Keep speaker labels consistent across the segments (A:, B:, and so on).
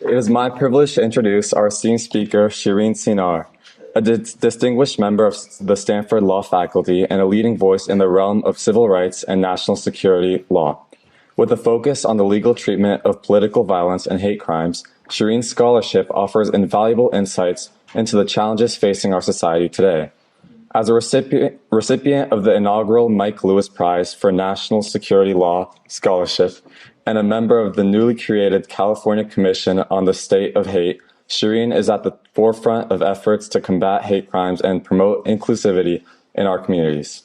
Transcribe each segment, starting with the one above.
A: It is my privilege to introduce our esteemed speaker, Shirin Sinnar, a distinguished member of the Stanford Law faculty and a leading voice in the realm of civil rights and national security law. With a focus on the legal treatment of political violence and hate crimes, Shirin's scholarship offers invaluable insights into the challenges facing our society today. As a recipient of the inaugural Mike Lewis Prize for National Security Law Scholarship and a member of the newly created California Commission on the State of Hate, Shirin is at the forefront of efforts to combat hate crimes and promote inclusivity in our communities.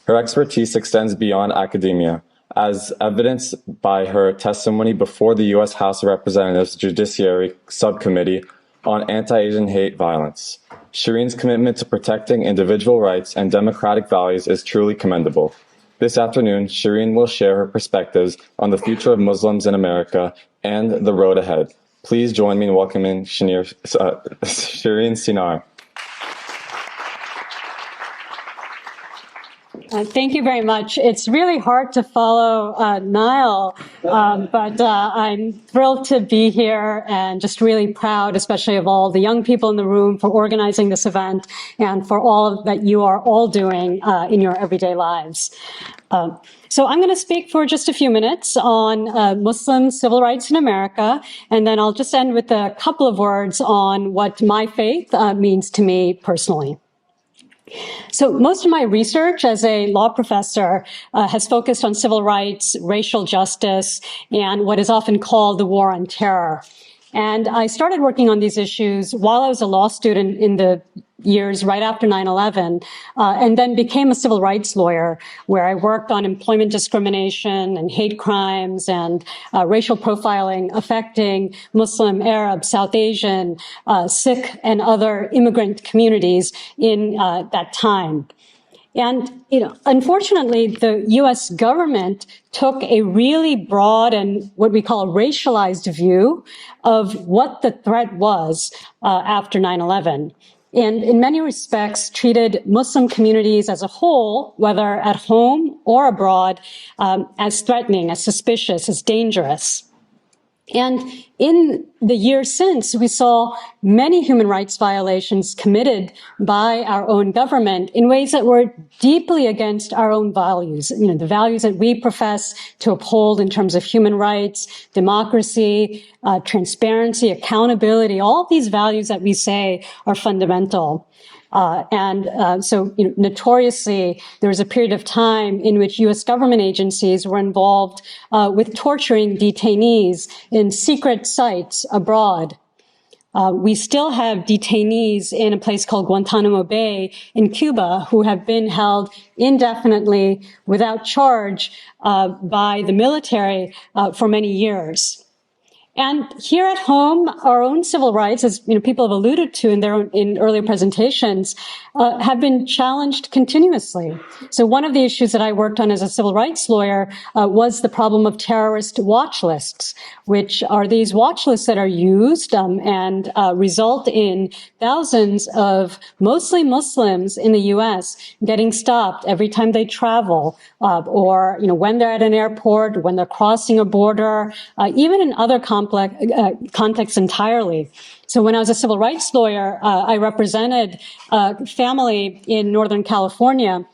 A: Her expertise extends beyond academia, as evidenced by her testimony before the U.S. House of Representatives Judiciary Subcommittee on Anti-Asian Hate Violence. Shirin's commitment to protecting individual rights and democratic values is truly commendable. This afternoon, Shirin will share her perspectives on the future of Muslims in America and the road ahead. Please join me in welcoming Shirin Sinnar.
B: Thank you very much. It's really hard to follow Niall, but I'm thrilled to be here and just really proud, especially of all the young people in the room, for organizing this event and for all that you are all doing in your everyday lives. So I'm going to speak for just a few minutes on Muslim civil rights in America, and then I'll just end with a couple of words on what my faith means to me personally. So most of my research as a law professor has focused on civil rights, racial justice, and what is often called the war on terror. And I started working on these issues while I was a law student in the years right after 9/11, and then became a civil rights lawyer, where I worked on employment discrimination and hate crimes and racial profiling affecting Muslim, Arab, South Asian, Sikh, and other immigrant communities in that time. And, unfortunately, the U.S. government took a really broad and what we call a racialized view of what the threat was after 9/11. And in many respects treated Muslim communities as a whole, whether at home or abroad, as threatening, as suspicious, as dangerous. And in the years since, we saw many human rights violations committed by our own government in ways that were deeply against our own values, the values that we profess to uphold in terms of human rights, democracy, transparency, accountability, all of these values that we say are fundamental. So notoriously, there was a period of time in which U.S. government agencies were involved with torturing detainees in secret sites abroad. We still have detainees in a place called Guantanamo Bay in Cuba who have been held indefinitely without charge by the military for many years. And here at home, our own civil rights, as people have alluded to in earlier presentations, have been challenged continuously. So one of the issues that I worked on as a civil rights lawyer was the problem of terrorist watch lists, which are these watch lists that are used and result in thousands of mostly Muslims in the U.S. getting stopped every time they travel, or when they're at an airport, when they're crossing a border, even in other contexts entirely. So when I was a civil rights lawyer, I represented a family in Northern California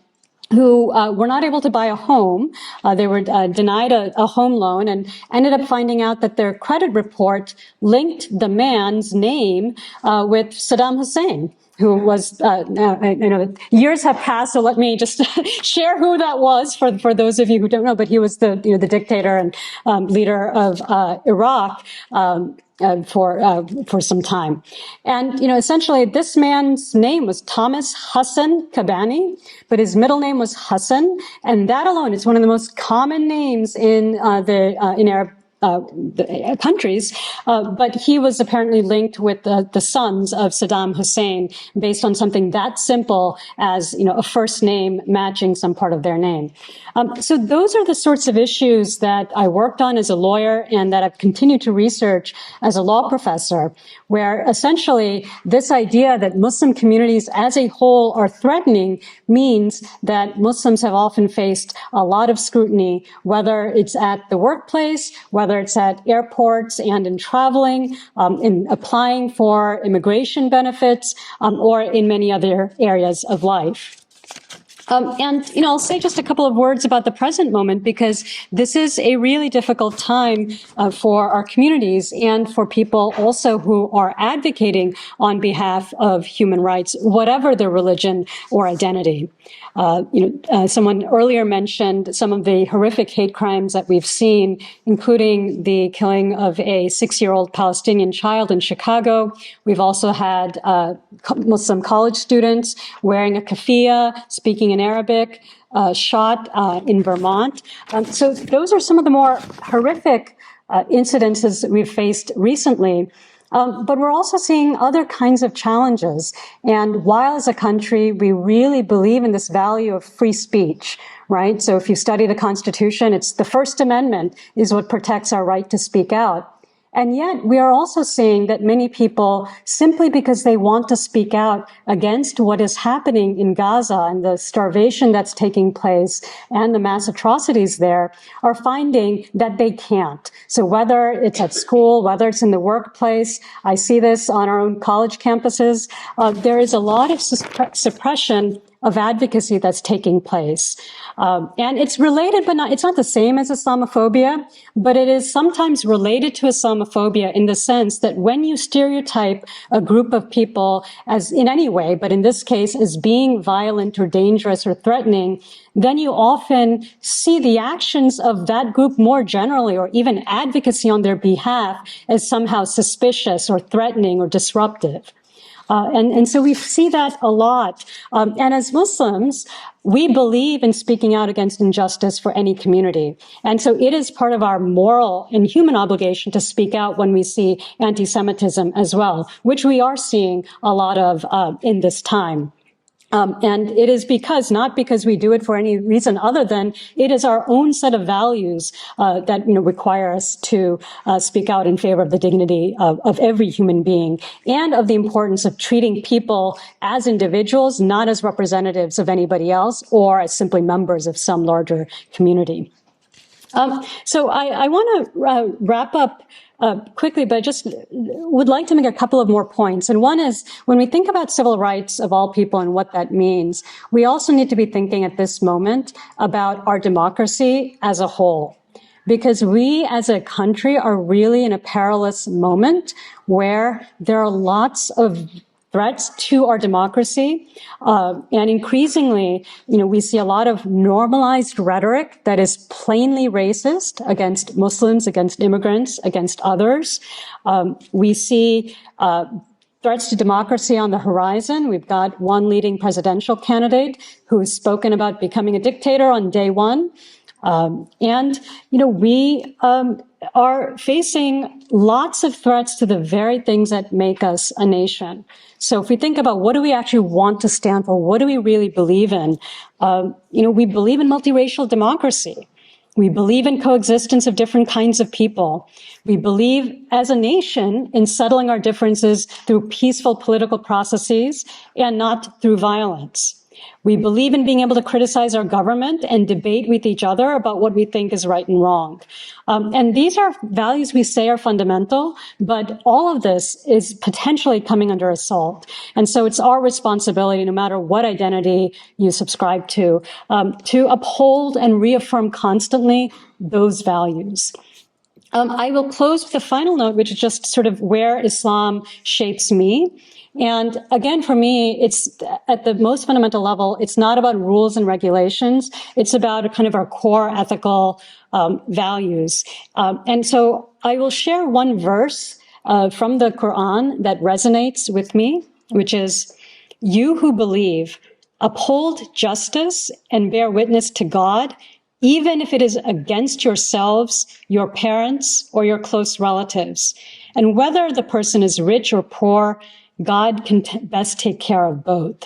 B: who were not able to buy a home. They were denied a home loan and ended up finding out that their credit report linked the man's name with Saddam Hussein, who was, I know years have passed, so let me just share who that was for those of you who don't know, but he was the dictator and leader of Iraq for some time. And, essentially this man's name was Thomas Hassan Kabani, but his middle name was Hassan. And that alone is one of the most common names in Arab countries, but he was apparently linked with the sons of Saddam Hussein based on something that simple as, a first name matching some part of their name. So those are the sorts of issues that I worked on as a lawyer and that I've continued to research as a law professor, where essentially this idea that Muslim communities as a whole are threatening means that Muslims have often faced a lot of scrutiny, whether it's at the workplace, whether whether it's at airports and in traveling, in applying for immigration benefits, or in many other areas of life. I'll say just a couple of words about the present moment, because this is a really difficult time for our communities and for people also who are advocating on behalf of human rights, whatever their religion or identity. Someone earlier mentioned some of the horrific hate crimes that we've seen, including the killing of a 6-year-old Palestinian child in Chicago. We've also had Muslim college students wearing a keffiyeh, speaking in Arabic, shot in Vermont. So those are some of the more horrific incidences that we've faced recently. But we're also seeing other kinds of challenges. And while as a country, we really believe in this value of free speech, right? So if you study the Constitution, it's the First Amendment is what protects our right to speak out. And yet we are also seeing that many people, simply because they want to speak out against what is happening in Gaza and the starvation that's taking place and the mass atrocities there, are finding that they can't. So whether it's at school, whether it's in the workplace, I see this on our own college campuses, there is a lot of suppression of advocacy that's taking place. And it's related, but it's not the same as Islamophobia, but it is sometimes related to Islamophobia in the sense that when you stereotype a group of people as in any way, but in this case as being violent or dangerous or threatening, then you often see the actions of that group more generally, or even advocacy on their behalf, as somehow suspicious or threatening or disruptive. And so we see that a lot. And as Muslims, we believe in speaking out against injustice for any community. And so it is part of our moral and human obligation to speak out when we see anti-Semitism as well, which we are seeing a lot of in this time. And it is not because we do it for any reason other than it is our own set of values that require us to speak out in favor of the dignity of every human being and of the importance of treating people as individuals, not as representatives of anybody else or as simply members of some larger community. So I want to wrap up quickly, but I just would like to make a couple of more points. And one is, when we think about civil rights of all people and what that means, we also need to be thinking at this moment about our democracy as a whole. Because we as a country are really in a perilous moment where there are lots of threats to our democracy. And increasingly, we see a lot of normalized rhetoric that is plainly racist against Muslims, against immigrants, against others. We see threats to democracy on the horizon. We've got one leading presidential candidate who has spoken about becoming a dictator on day one. We are facing lots of threats to the very things that make us a nation. So if we think about what do we actually want to stand for, what do we really believe in? We believe in multiracial democracy. We believe in coexistence of different kinds of people. We believe as a nation in settling our differences through peaceful political processes and not through violence. We believe in being able to criticize our government and debate with each other about what we think is right and wrong. And these are values we say are fundamental, but all of this is potentially coming under assault. And so it's our responsibility, no matter what identity you subscribe to uphold and reaffirm constantly those values. I will close with a final note, which is just sort of where Islam shapes me. And again, for me, it's at the most fundamental level, it's not about rules and regulations. It's about kind of our core ethical values. And so I will share one verse from the Quran that resonates with me, which is, "You who believe, uphold justice and bear witness to God, even if it is against yourselves, your parents, or your close relatives. And whether the person is rich or poor, God can best take care of both."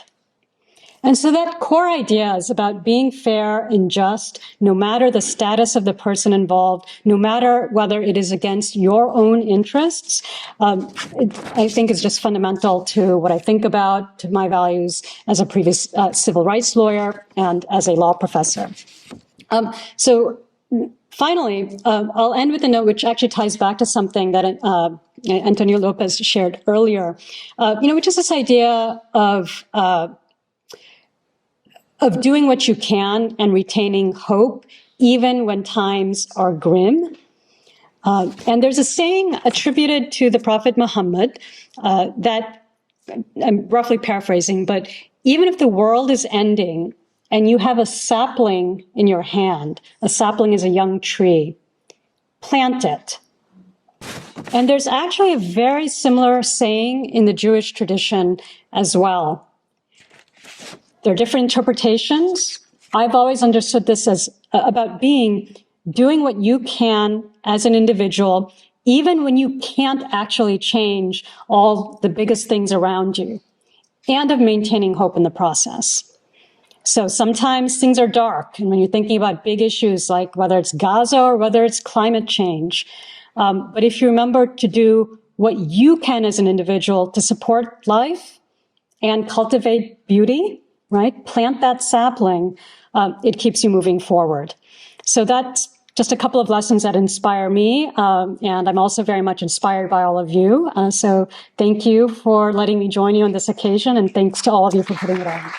B: And so that core idea is about being fair and just, no matter the status of the person involved, no matter whether it is against your own interests. I think is just fundamental to what I think about, to my values as a previous civil rights lawyer and as a law professor. So Finally, I'll end with a note which actually ties back to something that Antonio Lopez shared earlier, which is this idea of doing what you can and retaining hope, even when times are grim. And there's a saying attributed to the Prophet Muhammad that I'm roughly paraphrasing, but even if the world is ending and you have a sapling in your hand, a sapling is a young tree, plant it. And there's actually a very similar saying in the Jewish tradition as well. There are different interpretations. I've always understood this as about doing what you can as an individual, even when you can't actually change all the biggest things around you, and of maintaining hope in the process. So sometimes things are dark, and when you're thinking about big issues like whether it's Gaza or whether it's climate change, but if you remember to do what you can as an individual to support life and cultivate beauty, right? Plant that sapling, it keeps you moving forward. So that's just a couple of lessons that inspire me, and I'm also very much inspired by all of you. So thank you for letting me join you on this occasion, and thanks to all of you for putting it on.